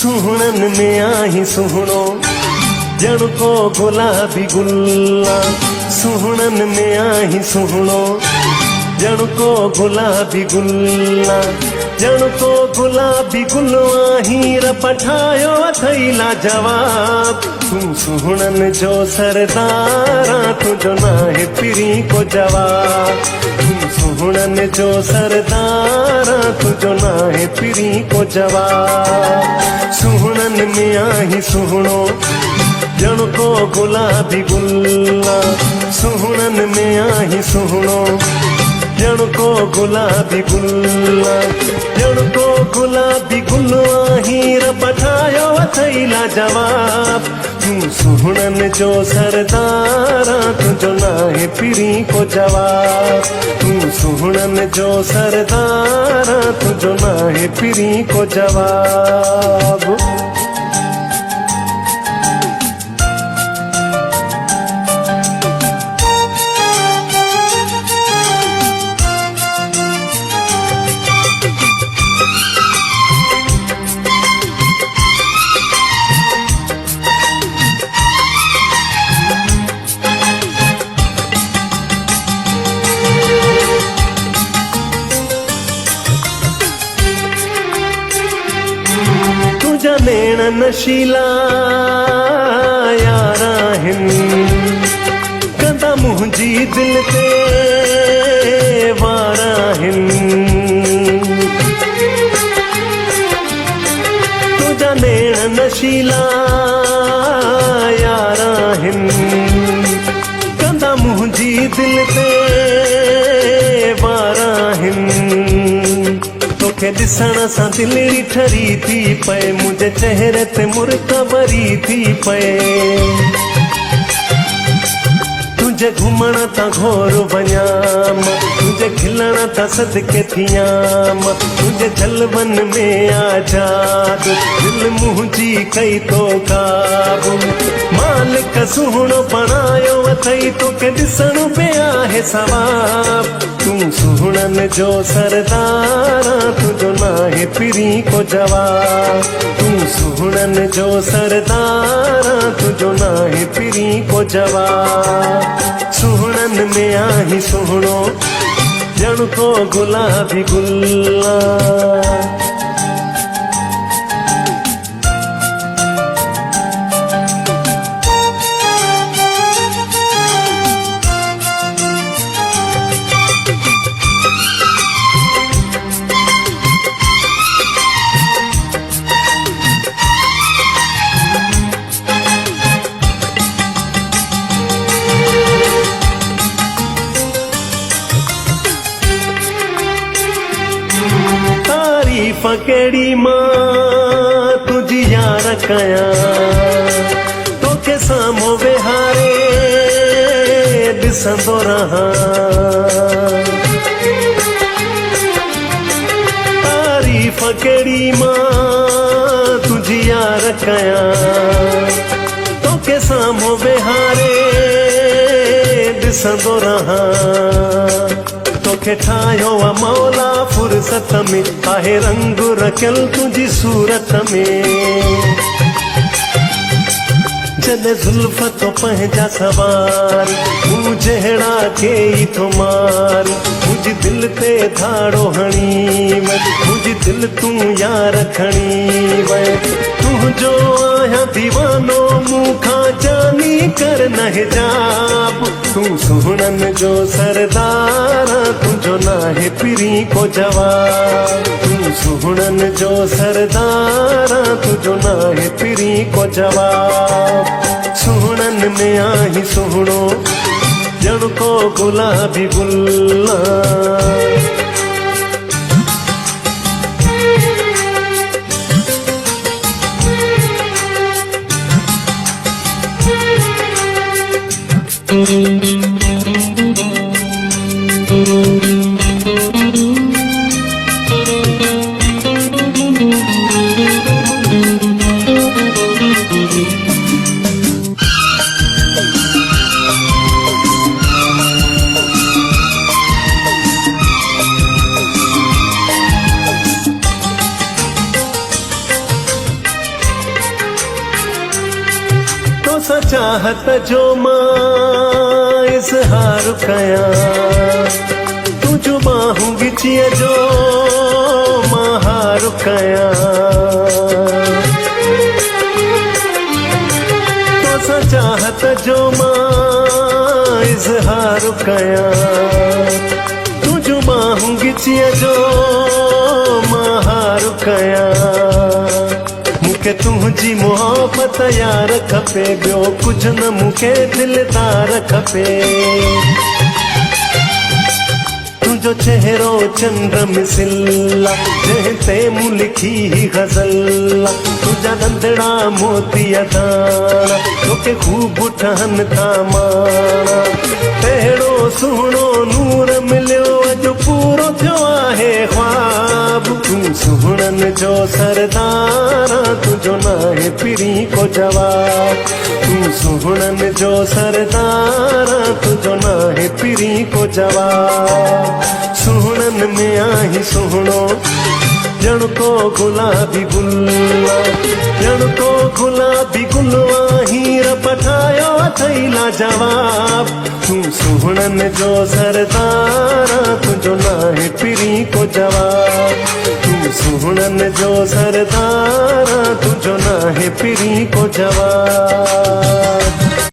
सुहणन में आही सुहणो जण को गुलाबी गुल्ला। सुहणन में आही सुहणो जण को गुलाबी गुल्ला। जण को गुलाबी गुल्लो हीर पठायो थैला जवाब। तू सुहणन जो सरदारा तुझो नाहे पिरी को जवाब। तू सुहणन जो सरदारा तुझो नाहे पिरी को जवाब। सुहणन में आही सुहणो जण को गुलाबी गुल्ला। सुहणन में आही सुहणो जण को गुलाबी गुल्ला। जण को गुलाबी गुल्लो हीर पठायो थैला जवाब। तू सुहणन जो सरदारा तुझो नाहे पिरी को जवाब। तू सुहणन जो सरदारा तुझो नाहे पिरी को जवाब। तुझा नैण नशीला यारा हिन कंदा मुंहिंजी दिल ते वारा हिन। तुझा नैण नशीला यारा हिन कंदा मुंहिंजी दिल ते वारा हिन। तोखे ॾिसण सां दिलड़ी ठरी थी पए मुंहिंजे चेहरे ते मुर्तबरी थी पए। तुझे घुमण ता घोर वञाम तुझे खिलण ता सदके थियाम। तुझे जलवन में आजाद दिल मुंहिंजी कई तो काबू। मालिक सुहिणो बणायो अथई तोखे ॾिसण पे आहे सवाब। तू सुहणन जो सरदारा तुझो नाहे पिरी को जवाब। तू सुहणन जो सरदारा तुझो नाहे पिरी को जवाब। सुहणन में आही सुहणो जण को गुलाबी गुल्ला। तारीफ़ कहिड़ी मां तुझी यार कयां तोखे साम्हूं वेहारे ॾिसंदो रहां। तारीफ़ कहिड़ी मां तुझी यार कयां तोखे साम्हूं वेहारे ॾिसंदो रहां। तोखे ठाहियो आ मौला फुर्सत में आहे रंग रखियल तुझी सूरत में। जॾहिं ज़ुल्फ़ तो पंहिंजा सवार तूं जहिड़ा के ई थो मार। मुंहिंजी दिल ते धाड़ो हणी वञ मुंहिंजी दिल तूं यार खणी वञ। तुंहिंजो आहियां दीवानो मूंखां जानी कर न हिजाब। तू सुहणन जो सरदारा तुझो नाहे पिरी को जवाब। तू सुहणन जो सरदारा तुझो नाहे पिरी को जवाब। सुहणन में आही सुहणो जण को गुलाबी गुल्ला। तोसां चाहत जो मां इज़हार कयां, तुझो बाहूं गिचिय जो मां हार कयां। तोसां चाहत जो मां इज़हार कयां, तुझो बाहूं गिचिय जो मां हार कयां। मूंखे तुंहिंजी मोहबत यार खपे, ॿियो कुझु न मूंखे दिलदार खपे। तुंहिंजो चहिरो चंद्र मिसिला, जंहिं ते मूं लिखी ही गज़ल। तुंहिंजा नंढड़ा मोतीअ दाणा तोखे ख़ूब ठहनि था माणा। तहिड़ो सुहिणो नूर मिलियो अॼु पूरो थियो आहे ख्वाब। तूं सुहिणनि जो सरदार, तुंहिंजो नाहे पिरी को जवाब। तूं सुहिणनि जो सरदार, तुंहिंजो नाहे पिरी को जवाब। सुहिणनि में आहीं सुहिणो, ॼण को गुलाबी गुल, ॼण को गुलाबी गुल आहीं। रब ठाहियो अथई लाजवाब। तूं सुहिणनि जो सरदार, तुंहिंजो नाहे पिरी को जवाब। तूं सुहिणनि जो सरदार, तुंहिंजो नाहे पिरी को जवाब।